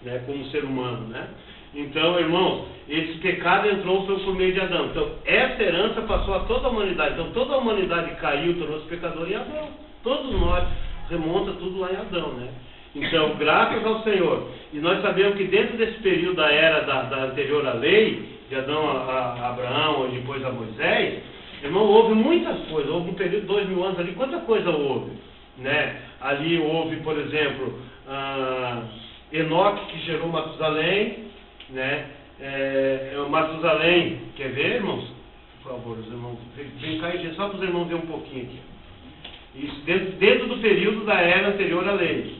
né? Como ser humano, né? Então, irmãos, esse pecado entrou por meio de Adão. Então, essa herança passou a toda a humanidade. Então, toda a humanidade caiu, tornou-se pecador em Adão. Todos nós, remonta tudo lá em Adão, né? Então, graças ao Senhor. E nós sabemos que dentro desse período da era da anterior à lei, de Adão a Abraão e depois a Moisés, irmão, houve muitas coisas. Houve um período de 2000 anos ali, quanta coisa houve, né? Ali houve, por exemplo, Enoque, que gerou Matusalém, né? Matusalém, quer ver, irmãos? Por favor, os irmãos, vem cá, só para os irmãos verem um pouquinho aqui. Isso dentro do período da era anterior à lei.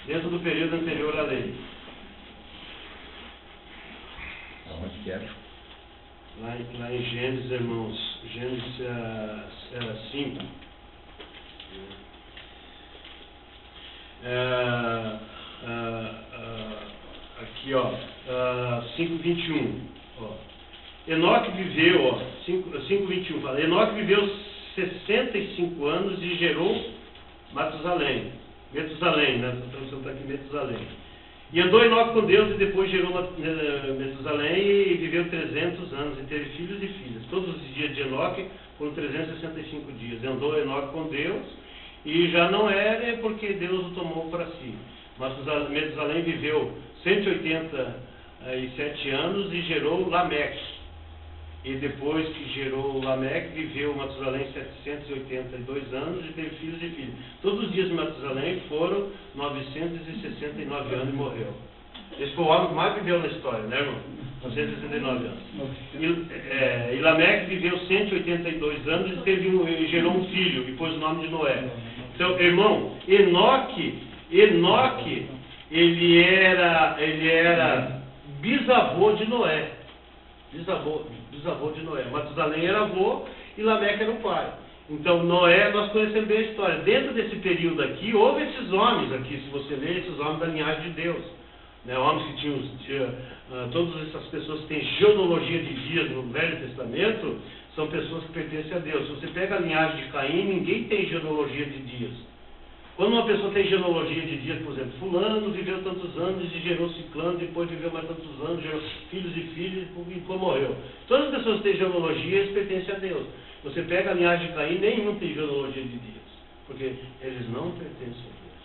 Dentro do período anterior à lei. Aonde que era? Lá em Gênesis, irmãos. Gênesis 5. Aqui, ó. 5:21. Enoque viveu, 5:21 fala. Enoque viveu 65 anos e gerou Matusalém, né? A tradução está aqui, Metusalém. E andou Enoque com Deus e depois gerou Metusalém e viveu 300 anos e teve filhos e filhas. Todos os dias de Enoque foram 365 dias. E andou Enoque com Deus e já não era porque Deus o tomou para si. Metusalém viveu 187 anos e gerou Lameque. E depois que gerou Lameque, viveu Matusalém 782 anos e teve filhos e filhas. Todos os dias de Matusalém foram 969 anos e morreu. Esse foi o homem que mais viveu na história, né, irmão? 969 anos. E Lameque viveu 182 anos e gerou um filho e pôs o nome de Noé. Então, irmão, Enoque, ele era bisavô de Noé. Bisavô de Noé. Matusalém era avô e Lameque era o pai. Então, Noé, nós conhecemos bem a história. Dentro desse período aqui, houve esses homens aqui, se você ler, esses homens da linhagem de Deus. Né? Homens que tinham todas essas pessoas que têm genealogia de dias no Velho Testamento, são pessoas que pertencem a Deus. Se você pega a linhagem de Caim, ninguém tem genealogia de dias. Quando uma pessoa tem genealogia de dias, por exemplo, fulano viveu tantos anos e gerou ciclano, depois viveu mais tantos anos, gerou filhos e filhas e morreu. Todas as pessoas que têm genealogia, eles pertencem a Deus. Você pega a linhagem de Caim, nenhum tem genealogia de dias, porque eles não pertencem a Deus.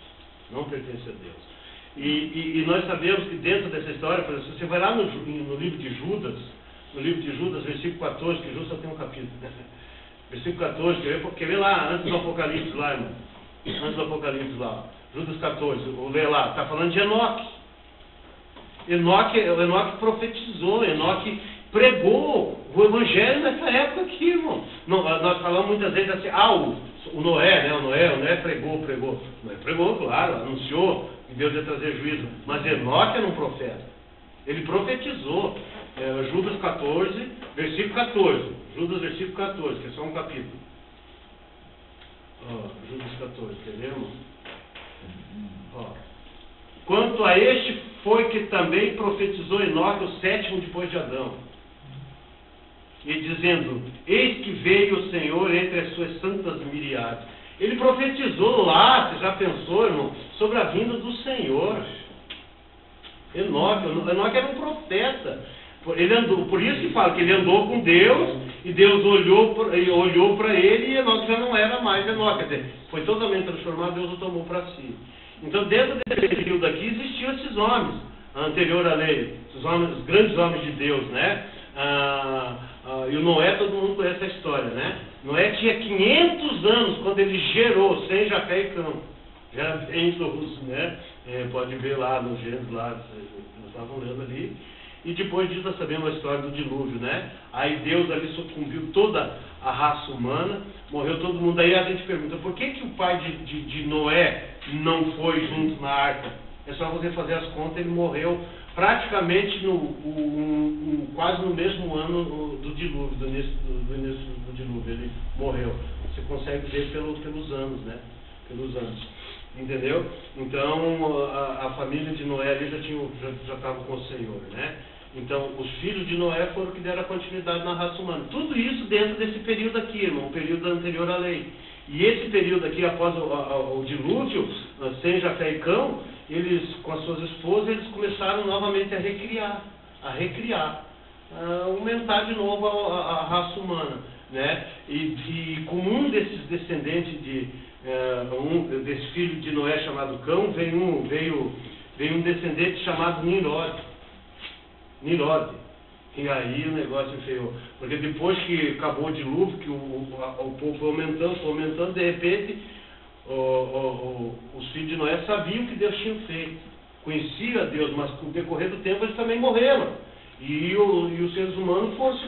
Não pertencem a Deus. E nós sabemos que dentro dessa história, por exemplo, você vai lá no livro de Judas, versículo 14, que Judas só tem um capítulo. Versículo 14, quer ver lá, antes do Apocalipse lá, irmão. Antes do Apocalipse lá, Judas 14, vou ler lá, está falando de Enoque. Enoque profetizou, Enoque pregou o evangelho nessa época aqui, irmão. Nós falamos muitas vezes assim, o Noé, né? O Noé pregou. Noé pregou, claro, anunciou que Deus ia trazer juízo, mas Enoque era um profeta. Ele profetizou. Judas 14, versículo 14. Judas, versículo 14, que é só um capítulo. Judas 14, quer ver, irmão? Quanto a este foi que também profetizou Enoque, o sétimo depois de Adão, e dizendo: eis que veio o Senhor entre as suas santas miriades. Ele profetizou lá, você já pensou, irmão, sobre a vinda do Senhor. Enoque era um profeta. Ele andou, por isso que fala que ele andou com Deus, e Deus olhou para ele, e Enoque já não era mais Enoque. Quer dizer, foi totalmente transformado, Deus o tomou para si. Então, dentro desse período aqui, existiam esses homens. anterior à lei, os grandes homens de Deus, né? E o Noé, todo mundo conhece a história, né? Noé tinha 500 anos quando ele gerou, sem Jafé e Cão. Já era bem idoso, né? Pode ver lá no Gênesis, lá, nós estávamos lendo ali. E depois disso nós sabemos a história do dilúvio, né? Aí Deus ali sucumbiu toda a raça humana, morreu todo mundo. Aí a gente pergunta, por que o pai de Noé não foi junto na arca? É só você fazer as contas, ele morreu praticamente quase no mesmo ano do dilúvio, do início do dilúvio, ele morreu. Você consegue ver pelos anos, né? Pelos anos. Entendeu? Então a família de Noé ali já estava com o Senhor, né? Então os filhos de Noé foram que deram a continuidade na raça humana. Tudo isso dentro desse período aqui, irmão, o período anterior à lei. E esse período aqui, após o dilúvio, sem Jafé e Cão, eles, com as suas esposas, eles começaram novamente a recriar, aumentar de novo a raça humana, né? E com um desses descendentes desse filho de Noé chamado Cão, veio um descendente chamado Nirod. E aí o negócio enfeiou. Porque depois que acabou o dilúvio, que o povo foi aumentando, de repente os filhos de Noé sabiam o que Deus tinha feito. Conheciam a Deus, mas com o decorrer do tempo eles também morreram. E os seres humanos foram se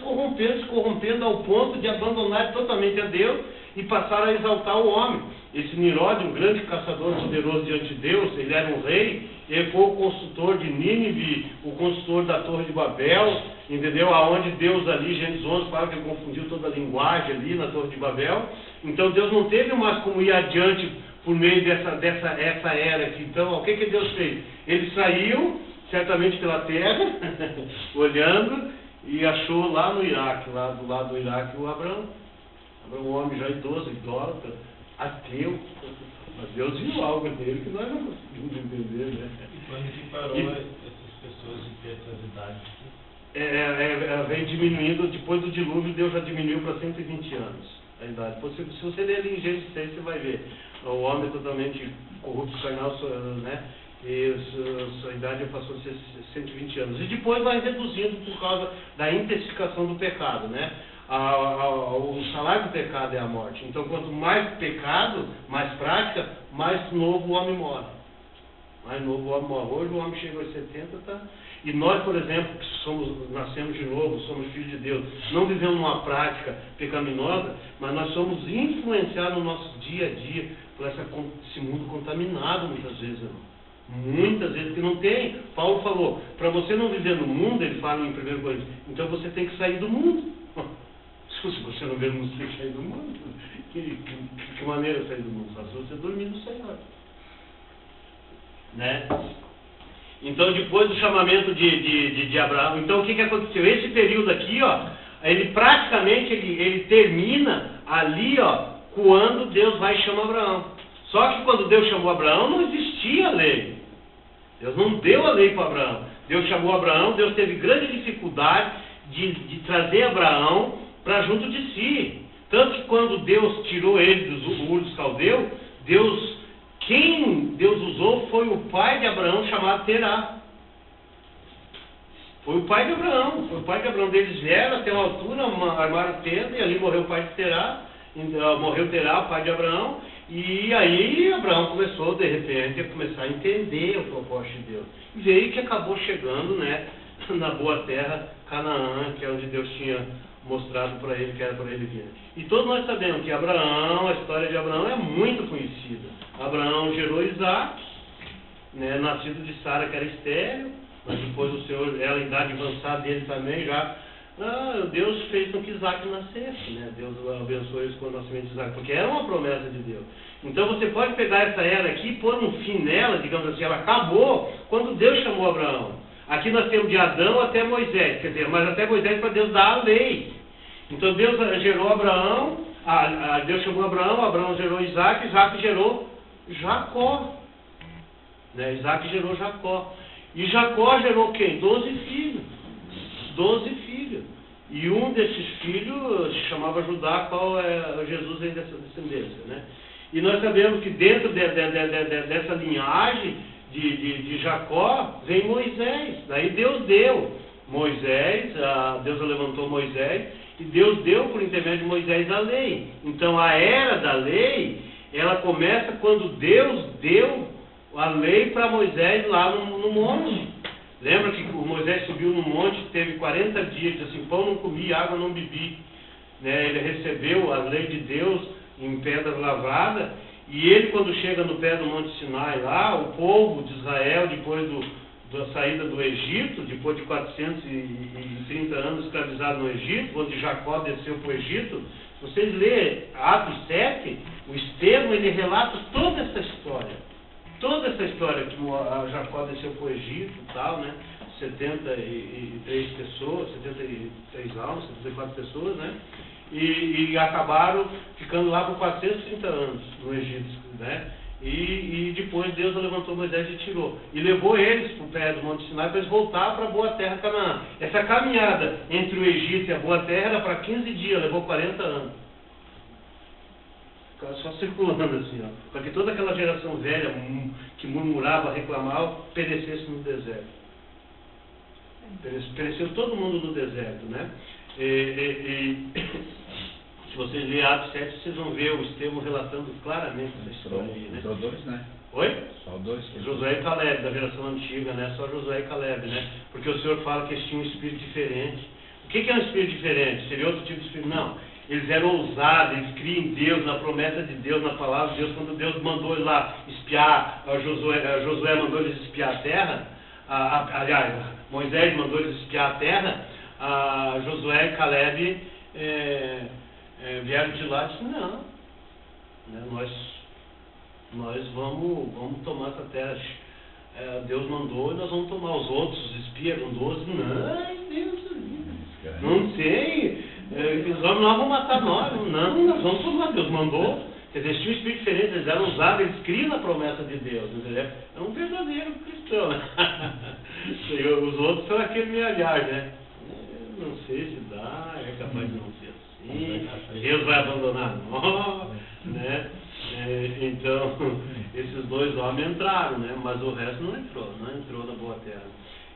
corrompendo ao ponto de abandonar totalmente a Deus e passaram a exaltar o homem. Esse Nirod, um grande caçador poderoso diante de Deus, ele era um rei, ele foi o construtor de Nínive, o construtor da Torre de Babel, entendeu? Aonde Deus ali, Gênesis 11, fala que ele confundiu toda a linguagem ali na Torre de Babel. Então Deus não teve mais como ir adiante por meio dessa era aqui. Então, o que Deus fez? Ele saiu, certamente pela terra, olhando, e achou lá no Iraque, lá do lado do Iraque, o Abraão. Abraão, um homem já idoso, idólatra, ateu, mas Deus viu algo dele que nós não conseguimos entender, né? E quando que parou essas pessoas de ter essas idades? Vem diminuindo, depois do dilúvio, Deus já diminuiu para 120 anos a idade. Se você ler ali em Gênesis 6, você vai ver. O homem totalmente corrupto, carnal, né? E sua idade passou a ser 120 anos. E depois vai reduzindo por causa da intensificação do pecado, né? O salário do pecado é a morte. Então, quanto mais pecado, mais prática, mais novo o homem morre. Mais novo o homem morre. Hoje o homem chega aos 70, tá? E nós, por exemplo, que nascemos de novo, somos filhos de Deus, não vivemos uma prática pecaminosa, mas nós somos influenciados no nosso dia a dia por esse mundo contaminado, muitas vezes, irmão. Muitas vezes que não tem. Paulo falou, para você não viver no mundo, ele fala em 1 Coríntios, então você tem que sair do mundo. Se você não vê no mundo, você tem que sair do mundo. Que maneira de sair do mundo? Só se você dormir no Senhor, né? Então, depois do chamamento de Abraão, então o que aconteceu? Esse período aqui, ó, ele praticamente ele termina ali, ó, quando Deus vai e chama Abraão. Só que quando Deus chamou Abraão, não existia lei. Deus não deu a lei para Abraão. Deus chamou Abraão, Deus teve grande dificuldade de trazer Abraão para junto de si. Tanto que quando Deus tirou ele do Ur dos Caldeus, quem Deus usou foi o pai de Abraão, chamado Terá. Foi o pai de Abraão. Eles vieram até uma altura, armaram tenda, e ali morreu o pai de Terá. Morreu Terá, o pai de Abraão. E aí Abraão começou, de repente, a começar a entender o propósito de Deus. E veio que acabou chegando, né, na boa terra, Canaã, que é onde Deus tinha mostrado para ele que era para ele vir. E todos nós sabemos que Abraão, a história de Abraão é muito conhecida. Abraão gerou Isaac, né, nascido de Sara, que era estéril, mas depois o Senhor, ela, em idade avançada dele também, já... Deus fez com que Isaac nascesse, né? Deus abençoou isso com o nascimento de Isaac, porque era uma promessa de Deus. Então você pode pegar essa era aqui e pôr um fim nela, digamos assim, ela acabou quando Deus chamou Abraão. Aqui nós temos de Adão até Moisés, quer dizer, mas até Moisés para Deus dar a lei. Então Deus gerou Abraão, Deus chamou Abraão gerou Isaac, Isaac gerou Jacó. Né? Isaac gerou Jacó. E Jacó gerou quem? 12 filhos. 12 filhos. E um desses filhos se chamava Judá, qual é Jesus aí dessa descendência, né? E nós sabemos que dentro dessa linhagem de Jacó vem Moisés. Daí Deus deu Moisés, Deus levantou Moisés, e Deus deu por intermédio de Moisés a lei. Então a era da lei, ela começa quando Deus deu a lei para Moisés lá no monte. Lembra que Moisés subiu no monte, teve 40 dias, disse assim, pão não comi, água não bebi. Né? Ele recebeu a lei de Deus em pedra lavrada, e ele, quando chega no pé do Monte Sinai lá, o povo de Israel, depois da saída do Egito, depois de 430 anos escravizado no Egito, quando Jacó desceu para o Egito, se vocês lerem Atos 7, o Estevão, ele relata toda essa história. Toda essa história que Jacó desceu para o Egito e tal, né? 73 pessoas, 73 almas, 74 pessoas, né? E acabaram ficando lá por 430 anos no Egito, né? E depois Deus levantou Moisés e tirou. E levou eles para o pé do Monte Sinai para eles voltar para a Boa Terra Canaã. Essa caminhada entre o Egito e a Boa Terra era para 15 dias, levou 40 anos. Ficava só circulando assim, ó, para que toda aquela geração velha que murmurava, reclamava, perecesse no deserto. Pereceu todo mundo no deserto, né? Se vocês lerem Atos 7, vocês vão ver o Estevão relatando claramente essa história aí, né? Só dois, né? Oi? Só dois. Josué e Caleb, da geração antiga, né? Só Josué e Caleb, né? Porque o Senhor fala que eles tinham um espírito diferente. O que é um espírito diferente? Seria outro tipo de espírito? Não. Eles eram ousados, eles criam em Deus, na promessa de Deus, na palavra de Deus. Quando Deus mandou eles lá espiar, Josué mandou eles espiar a terra, aliás, Moisés mandou eles espiar a terra, Josué e Caleb vieram de lá e disseram, não, né, nós vamos tomar essa terra. Deus mandou e nós vamos tomar. Os outros espias, eram 12, não, Deus, não sei, os homens não vão matar nós, não, nós vamos tomar, Deus mandou. Quer dizer, eles tinham um espírito diferente, eles eram usados, eles criam na promessa de Deus, entendeu? É um verdadeiro cristão, né? Os outros são aquele mealhar, né? Não sei se dá, é capaz de não ser assim, Deus vai abandonar nós, né? Então, esses dois homens entraram, né? Mas o resto não entrou na Boa Terra.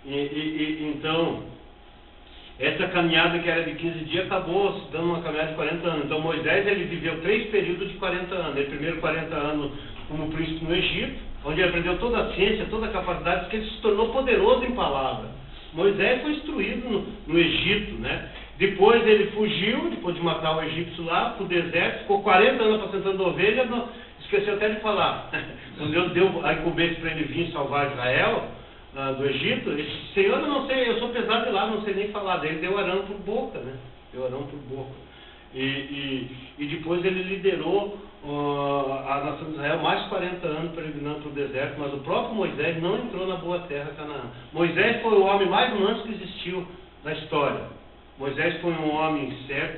Então, essa caminhada que era de 15 dias acabou se dando uma caminhada de 40 anos. Então Moisés, ele viveu 3 períodos de 40 anos. Ele primeiro 40 anos como príncipe no Egito, onde ele aprendeu toda a ciência, toda a capacidade, porque ele se tornou poderoso em palavra. Moisés foi instruído no Egito, né? Depois ele fugiu, depois de matar o egípcio lá, para o deserto, ficou 40 anos apacentando ovelha, esqueceu até de falar. Quando Deus deu a incumbência para ele vir salvar Israel do Egito, ele disse, Senhor, eu não sei, eu sou pesado de lá, não sei nem falar. Daí ele deu Arão por boca, né? Deu Arão por boca. E depois ele liderou a nação de Israel mais 40 anos peregrinando para o deserto, mas o próprio Moisés não entrou na Boa Terra Canaã. Moisés foi o homem mais manso que existiu na história. Moisés foi um homem certo.